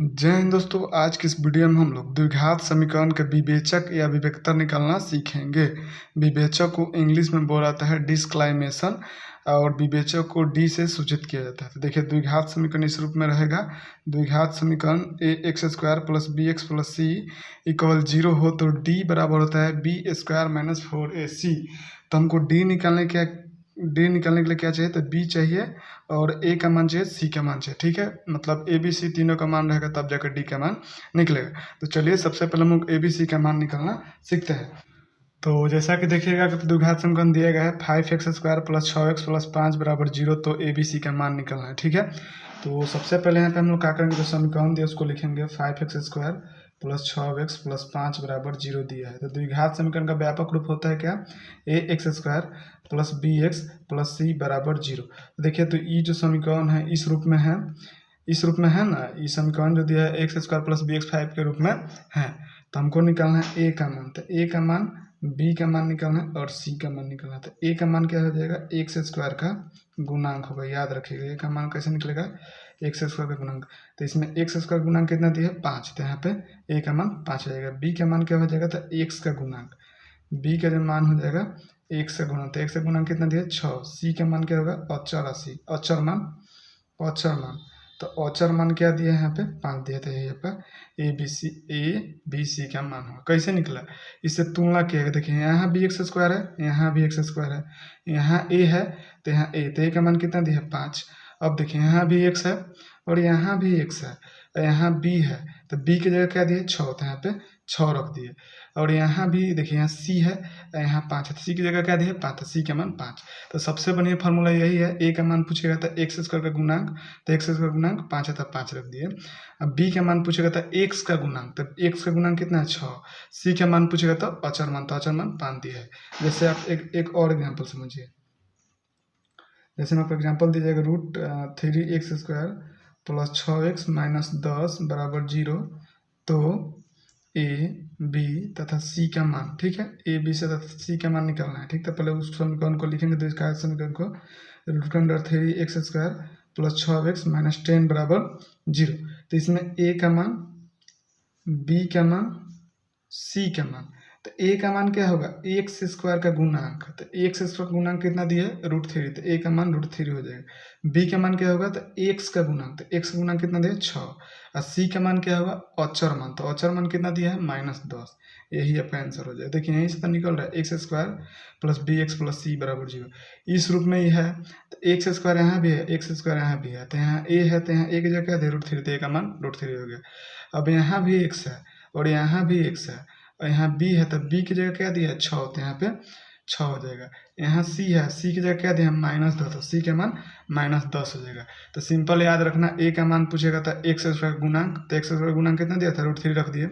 जय हिंद दोस्तों। आज की इस वीडियो में हम लोग द्विघात समीकरण के विवेचक या विवेक्तर निकालना सीखेंगे। विवेचक को इंग्लिश में बोला जाता है डिस्क्लाइमेशन और विवेचक को डी से सूचित किया जाता है। तो देखिए द्विघात समीकरण इस रूप में रहेगा। द्विघात समीकरण A X square plus B X plus C equal 0 हो तो डी बराबर होता है बी स्क्वायर माइनस 4ac। तो हमको डी निकालने के लिए क्या चाहिए, तो बी चाहिए और ए का मान चाहिए, सी का मान चाहिए। ठीक है, मतलब ए बी सी तीनों का मान रहेगा तब जाकर डी का मान निकलेगा। तो चलिए सबसे पहले हम लोग ए बी सी का मान निकालना सीखते हैं। तो जैसा कि देखिएगा कि द्विघात समीकरण दिया गया है 5x² प्लस 6x प्लस 5 बराबर 0, तो ए बी सी का मान निकलना है। ठीक है, तो सबसे पहले यहाँ पे हम लोग क्या करेंगे, जो समीकरण दिया उसको लिखेंगे 5x² प्लस 6x प्लस 5 बराबर 0 दिया है। तो द्विघात समीकरण का व्यापक रूप होता है क्या, ax² plus bx plus C बराबर 0। देखिए तो ये जो समीकरण है इस रूप में है, ना। ये समीकरण जो दिया है x² प्लस bx 5 के रूप में है। तो हमको निकालना है a का मान, तो a का मान, b का मान निकालना है और c का मान निकालना है। तो a का मान क्या हो जाएगा, x² का गुणांक होगा। याद रखिएगा a का मान कैसे निकलेगा, x² का गुणांक। तो इसमें x² गुणांक कितना दिया है, 5, तो यहाँ पे a का मान 5 हो जाएगा। b का मान क्या हो जाएगा, तो x का गुणांक, b का जो मान हो जाएगा x का गुणांक, तो x का गुणांक कितना दिया है 6। c का मान क्या होगा, अचर मान। तो अचर मान क्या दिया है, यहाँ पे 5 दिया था। यहाँ पे ए बी सी का मान होगा। कैसे निकला, इससे तुलना किया, देखिए यहाँ भी x² है, यहाँ भी x² है, यहाँ a है तो यहाँ a, तो a का मान कितना दिया है 5। अब देखिए यहाँ भी x है और यहाँ भी x है, यहाँ b है, तो b की जगह क्या दिए 6, तो यहाँ पे 6 रख दिए। और यहाँ भी देखिए यहाँ c है, यहाँ 5 है, तो c की जगह क्या दिए 5, तो c का मान 5। तो सबसे बढ़िया फार्मूला यही है, a का मान पूछेगा तो x² का गुणांक, तो x² का गुणांक 5 है तो 5 रख दिए। अब b का मान पूछेगा तो x का गुणांक, तो x का गुणांक कितना है 6। c का मान पूछेगा तो अचर मान, तो अचर मान 5 दिया है। जैसे आप एक और एग्जाम्पल समझिए। जैसे मैं आपको एग्जाम्पल दीजिएगा, √3x² प्लस 6x माइनस 10 बराबर 0, तो ए बी तथा सी का मान, ठीक है, ए बी से तथा सी का मान निकालना है। ठीक, तो पहले उस समीकरण को लिखेंगे, तो इसका समीकरण को √3x² प्लस 6x माइनस 10 बराबर 0। तो इसमें ए का मान, बी का मान, सी का मान, तो ए का मान क्या होगा, x² का गुणांक, तो x² का गुणांक कितना दिया है √3, तो ए का मान √3 हो जाएगा। b का मान क्या होगा, तो x का गुणांक, तो x का गुणांक कितना दिया है 6। और c का मान क्या होगा, अचर मान, तो अचर मान कितना दिया है -10। यही आपका आंसर हो जाए। देखिए यहीं से तो निकल रहा है x² plus bx plus C बराबर 0, इस रूप में ही है। तो x² यहाँ भी है, x² यहाँ भी है, तो यहाँ a है, तो यहाँ a की जगह क्या है √3, तो a का मान √3 हो गया। अब यहाँ भी x है और यहाँ भी x है और यहाँ b है, तो b की जगह क्या दिया है 6, तो यहाँ पे 6 हो जाएगा। यहाँ c है, c की जगह क्या दिया है -10, तो c का मान -10 हो जाएगा। तो सिंपल याद रखना, a का मान पूछेगा तो x² का गुणांक, तो x² का गुणांक कितना दिया था √3 रख दिए।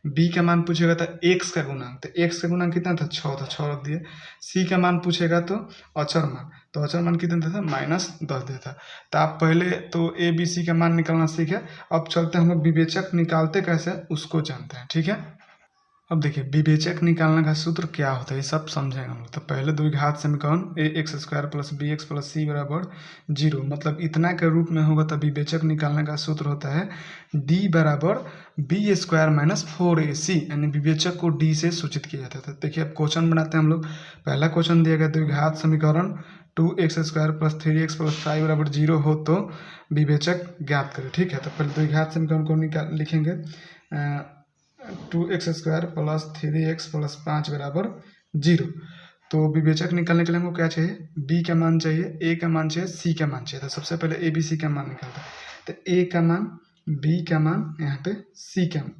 b का मान पूछेगा तो x का गुणांक, तो x का गुणांक कितना था 6, था 6 रख दिए। c का मान पूछेगा तो अचर मान, तो अचर मान कितना देता -10 देता। तो आप पहले तो a b c का मान निकालना सीखे। अब चलते हैं हम लोग विवेचक निकालते कैसे उसको जानते हैं। ठीक है, अब देखिए विवेचक निकालने का सूत्र क्या होता है, ये सब समझेंगे हम लोग। तो पहले द्विघात समीकरण ax² plus bx plus C बराबर 0, मतलब इतना के रूप में होगा तब विवेचक निकालने का सूत्र होता है d बराबर b² माइनस 4ac, यानी विवेचक को d से सूचित किया जाता है। तो देखिए अब क्वेश्चन बनाते हैं हम लोग। पहला क्वेश्चन दिया गया द्विघात समीकरण 2x² प्लस 3x प्लस 5 बराबर 0 हो तो विवेचक ज्ञात करें। ठीक है, तो पहले द्विघात समीकरण को लिखेंगे 2x² प्लस 3x प्लस 5 बराबर 0। तो विवेचक निकालने के लिए हमको क्या चाहिए, b का मान चाहिए, a का मान चाहिए, c का मान चाहिए। तो सबसे पहले a b c का मान निकालता है, तो a का मान, b का मान, यहाँ पे c का मान।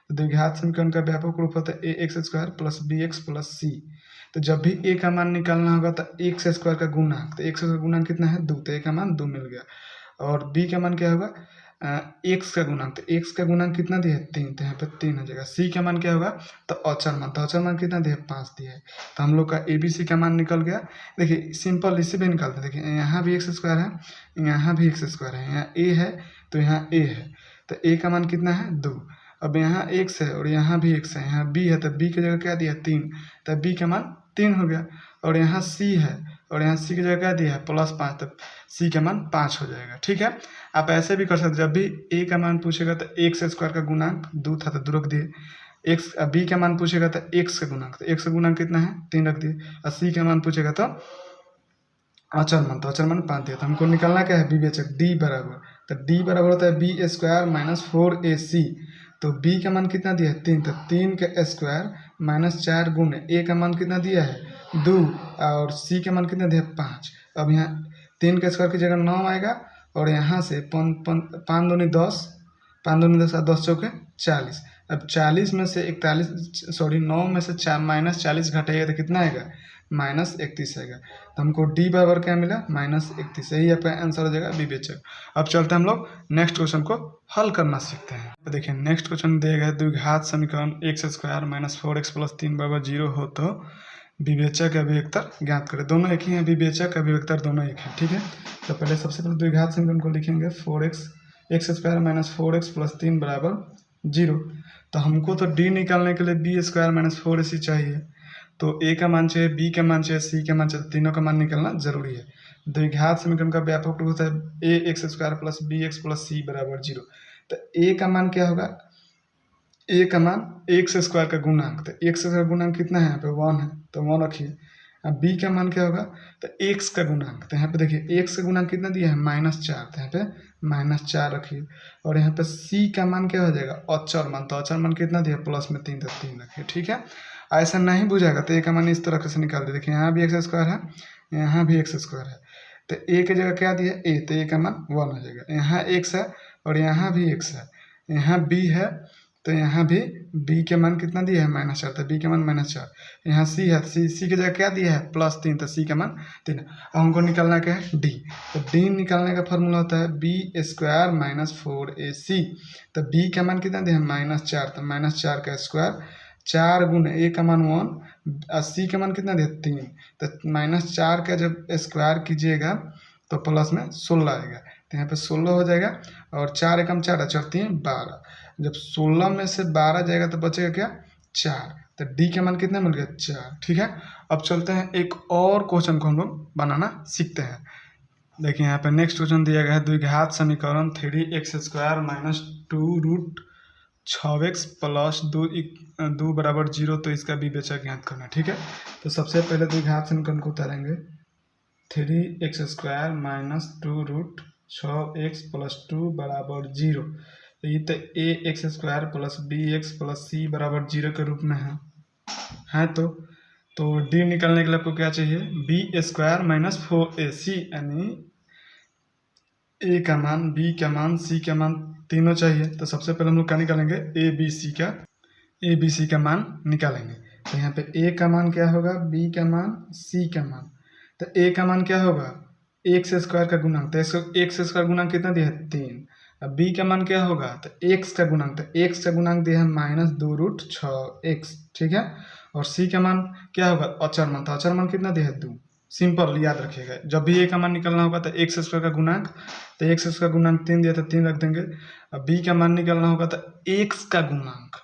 तो द्विघात समीकरण का व्यापक रूप होता है ax² plus bx plus c। तो जब भी a का मान निकालना होगा तो x² का गुणांक, तो x का गुणांक कितना है 2, तो a का मान 2 मिल गया। और b का मान क्या होगा x का गुणांक, तो x का गुणांक कितना दिया है 3, तो यहाँ पे 3 हो जाएगा। c का मान क्या होगा, तो अचर मान, तो अचर मान कितना दिया है 5 दिया है। तो हम लोग का a b c का मान निकल गया। देखिए सिंपल इसे भी निकालते हैं। देखिए यहाँ भी x² है, यहाँ भी x² है, यहाँ a है तो यहाँ a है, तो a का मान कितना है 2। अब यहाँ x है और यहाँ भी x है, यहाँ b है, तो b की जगह क्या दिया 3, तो b का मान 3 हो गया। और यहाँ c है और यहाँ सी की जगह क्या दिया है +5, तो सी का मान 5 हो जाएगा। ठीक है, आप ऐसे भी कर सकते, जब भी ए का मान पूछेगा तो एक्स स्क्वायर का गुणांक 2 था तो 2 रख दिए, एक्स बी का मान पूछेगा तो एक्स का गुणांक, तो एक्स का गुणांक कितना है 3 रख दिए, और सी का मान पूछेगा तो अचर मान, तो अचर मान 5 दिया। तो हमको निकालना क्या है विवेचक, डी बराबर, तो डी बराबर होता है बी स्क्वायर माइनस 4ac, तो बी का मान कितना दिया है 3, तो 3 का स्क्वायर माइनस 4 गुण ए का मान कितना दिया है 2, और सी का मान कितना दिया है 5। अब यहाँ 3 का स्क्वायर की जगह 9 आएगा, और यहाँ से 5 दूनी 10, 5 दूनी 10 10 चौके 40। अब 40 में से 9 में से -40 घटाइएगा तो कितना आएगा -31 आएगा। तो हमको डी बराबर क्या मिला -31, यही आपका आंसर हो जाएगा विवेचक। अब चलते हैं हम लोग नेक्स्ट क्वेश्चन को हल करना सीखते हैं। तो देखिए नेक्स्ट क्वेश्चन दिया गया है द्विघात समीकरण x square minus 4x plus 3 बराबर 0 हो तो विवेचक अभिव्यक्तर ज्ञात करें। दोनों एक ही हैं, विवेचक अभिव्यक्तर दोनों एक हैं। ठीक है, तो पहले सबसे पहले द्विघात समीकरण को लिखेंगे 4x square minus 4x plus 3 बराबर 0। तो हमको तो डी निकालने के लिए बी स्क्वायर माइनस 4ac चाहिए, तो ए का मान चाहिए, बी का मान चाहिए, सी का मान चाहिए, तीनों का मान निकालना जरूरी है। द्विघात समीकरण का व्यापक रूप होता है A X square plus B X plus C बराबर 0। तो ए का मान क्या होगा, ए का मान एक्स स्क्वायर का गुणांक, तो एक्स का गुणांक कितना है यहाँ पे 1 है, तो 1 रखिए। अब बी का मान क्या होगा, तो एक्स का गुणांक, तो यहाँ पे देखिए एक्स का गुणांक कितना दिया है -4, तो यहाँ पे -4 रखिए। और यहाँ पे सी का मान क्या हो जाएगा अचर मान, तो अचर मान कितना दिया प्लस में 3, तो 3 रखिए। ठीक है, ऐसा नहीं बुझाएगा तो ए का मान इस तरह से निकाल दे, देखिए यहाँ भी एक्स स्क्वायर है, यहाँ भी एक्स स्क्वायर है, तो ए की जगह क्या दिया ए, तो ए का मान 1 हो जाएगा। यहाँ एक्स है और यहाँ भी एक्स है, यहाँ बी है तो यहाँ भी बी के मान कितना दिया है -4, तो बी के मान -4। यहाँ सी है, सी की जगह क्या दिया है +3, तो सी का मान 3। अब हमको निकालना क्या है डी, तो डी निकालने का फॉर्मूला होता है बी स्क्वायर माइनस 4ac, तो बी का मान कितना दिया है -4, तो -4 का स्क्वायर 4 गुण ए का मान 1 और सी का मान कितना दिया 3, तो -4 का जब स्क्वायर कीजिएगा तो प्लस में 16 आएगा, तो यहाँ पे 16 हो जाएगा, और 4 एकम 4 4 3 12, जब 16 में से 12 जाएगा तो बचेगा क्या 4, तो डी का मान कितना मिल गया 4। ठीक है, अब चलते हैं एक और क्वेश्चन को हम लोग बनाना सीखते हैं। देखिए यहाँ पे नेक्स्ट क्वेश्चन दिया गया है द्विघात समीकरण 3x square minus 2 root 6x plus 2 बराबर 0, तो इसका विवेचक ज्ञात करना। ठीक है, तो सबसे पहले द्विघात समीकरण को उतारेंगे 3x square minus 2 root 6x plus 2 बराबर 0, तो ये तो A X square plus B X plus C बराबर 0 के रूप में है। तो डी निकालने के लिए आपको क्या चाहिए बी स्क्वायर माइनस 4ac, यानी ए का मान, बी का मान, सी का मान तीनों चाहिए। तो सबसे पहले हम लोग क्या निकालेंगे ए बी सी का मान निकालेंगे। तो यहाँ पे ए का मान क्या होगा, बी का मान, सी का मान। तो ए का मान क्या होगा एक्स स्क्वायर का गुणांक, तो एक्स स्क्वायर गुणांक कितना दिया है 3। अब बी का मान क्या होगा, तो एक्स का गुणांक, तो एक्स का गुणांक दिया है -2 रूट 6x। ठीक है, और सी का मान क्या होगा अचर मान, तो अचर मान कितना दिया है 2। सिंपल याद रखिएगा, जब भी ए का मान निकालना होगा तो एक्स स्क्वायर का गुणांक, तो एक्स स्क्वायर गुणांक 3 दिया तो 3 रख देंगे। अब बी का मान निकालना होगा तो एक्स का गुणांक,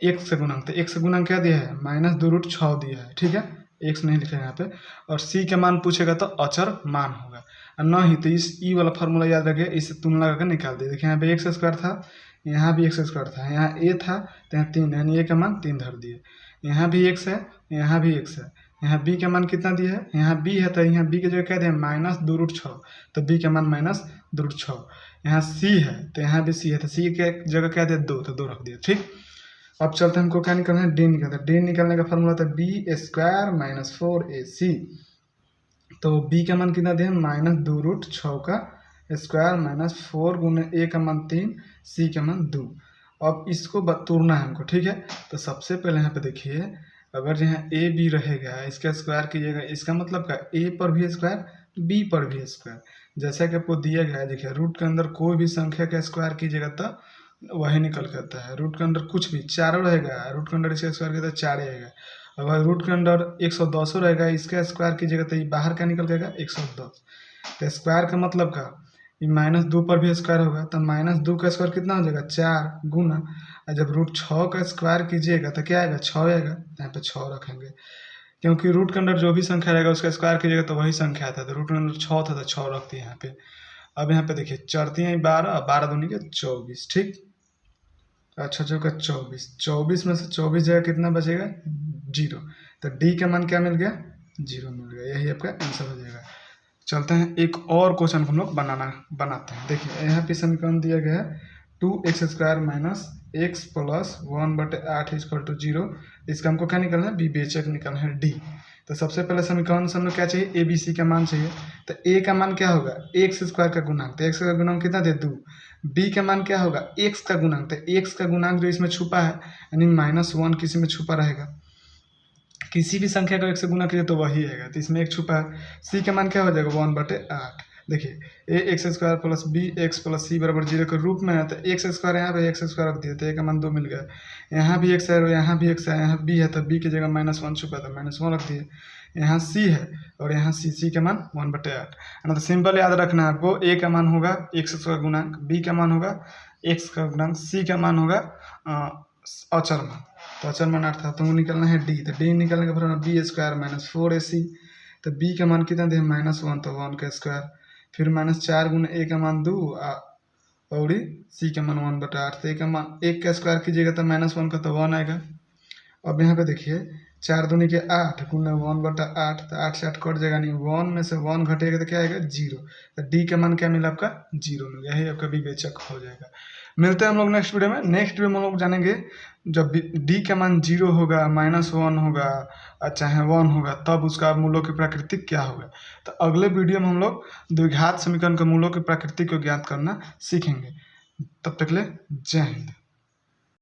एक्स का गुणांक, तो एक्स का गुणांक क्या दिया है -2 रूट 6 दिया है। ठीक है, एक्स नहीं लिखा है यहाँ पे। और सी का मान पूछेगा तो अचर मान होगा, और नहीं तो इस ई वाला फार्मूला याद रखिए, इससे तुलना करके निकाल दिए। देखिए यहाँ पे एक्स स्क्वायर था, यहाँ भी एक्स स्क्वायर था, यहाँ ए था तो यहाँ 3, यानी ए का मान 3 धर दिए। यहाँ भी एक्स है, यहाँ भी एक्स है, यहाँ बी का मान कितना दिया है, यहाँ बी है तो यहाँ बी की जगह क्या दिया -2 रूट 6, तो बी का मान -2 रूट 6। यहाँ सी है तो यहाँ भी सी है, तो सी के जगह क्या दिया 2, तो 2 रख दिया। ठीक, अब चलते हैं हमको क्या निकालना है डी निकालना है। डी निकालने का फॉर्मूला था बी स्क्वायर माइनस 4ac, तो बी का मान कितना दिया -2 रूट 6 का स्क्वायर माइनस 4 गुने ए का मान 3, सी का मान 2। अब इसको तोड़ना है हमको। ठीक है, तो सबसे पहले यहाँ पे देखिए, अगर यहाँ ए बी रहेगा इसका स्क्वायर कीजिएगा, इसका मतलब क्या ए पर भी स्क्वायर बी पर भी स्क्वायर, जैसा कि आपको दिया गया है। देखिए रूट के अंदर कोई भी संख्या का स्क्वायर कीजिएगा तो वही निकल के आता है। रूट के अंदर कुछ भी 4 रहेगा, रूट के अंदर इसका स्क्वायर किया तो 4 आएगा। अगर रूट के अंदर 110 रहेगा, इसका स्क्वायर कीजिएगा तो ये बाहर क्या निकल जाएगा 110। तो स्क्वायर का मतलब का ये -2 पर भी स्क्वायर होगा, तो -2 का स्क्वायर कितना हो जाएगा 4 गुना, और जब रूट 6 का स्क्वायर कीजिएगा तो क्या आएगा 6 आएगा, यहाँ पे 6 रखेंगे। क्योंकि रूट के अंदर जो भी संख्या रहेगा उसका स्क्वायर कीजिएगा तो वही संख्या आता है। तो रूट के अंदर 6 था तो 6 रख दिए यहाँ पे। अब यहाँ पे देखिए चढ़ती हैं 12, 12 दूनी के 24, ठीक। अच्छा चौका 24, 24 में से 24 जगह कितना बचेगा 0। तो डी का मान क्या मिल गया 0 मिल गया, यही आपका आंसर हो जाएगा। चलते हैं एक और क्वेश्चन हम लोग बनाते हैं। देखिए यहाँ पे समीकरण दिया गया है 2x² minus x plus 1/8 equal to 0। इसका हमको क्या निकालना है विवेचक निकालना है डी। तो सबसे पहले समीकरण से हमें क्या चाहिए ए बी सी का मान चाहिए। तो ए का मान क्या होगा x² का गुणांक, तो x का गुणांक कितना दे 2। बी का मान क्या होगा x का गुणांक, तो x का गुणांक जो इसमें छुपा है यानी -1 किसी में छुपा रहेगा। किसी भी संख्या को 1 से गुना कीजिए तो वही आएगा, तो इसमें 1 छुपा है। सी का मान क्या हो जाएगा 1/8। देखिए ax² plus bx plus c बराबर 0 के रूप में है। तो x² यहाँ पे x² रख दिया तो a का मान 2 मिल गया। यहाँ भी x है और यहाँ भी x है, यहाँ b है तो b की जगह -1 छुपा था -1 रख दिए। यहाँ c है और यहाँ c का मान 1/8 है ना। तो सिंपल याद रखना है आपको, a का मान होगा x का गुणांक, b का मान होगा x का गुणांक, c का मान होगा अचर मान। तो अचर मान अर्थात तो निकलना है डी। तो डी निकलने के बाद b² माइनस 4ac। तो b का मान कितना दे -1 तो 1 का स्क्वायर, फिर -4 गुना a का मान 2 और c का मान 1/8। तो a का मान 1 का स्क्वायर कीजिएगा तो -1 का तो 1 आएगा। अब यहाँ पे देखिए 4 दूनी के 8 गुना 1/8, तो 8 से 8 कट जाएगा, नहीं 1 में से 1 घटेगा तो क्या आएगा 0। तो डी का मान क्या मिला आपका 0 मिल गया, यही आपका विवेचक हो जाएगा। मिलते हैं हम लोग नेक्स्ट वीडियो में। नेक्स्ट वीडियो में हम लोग जानेंगे जब डी का मान 0 होगा, -1 होगा, चाहे 1 होगा, तब उसका मूलों की प्रकृति क्या होगा। तो अगले वीडियो में हम लोग द्विघात समीकरण के मूलों की प्रकृति को ज्ञात करना सीखेंगे। तब तक ले जय हिंद।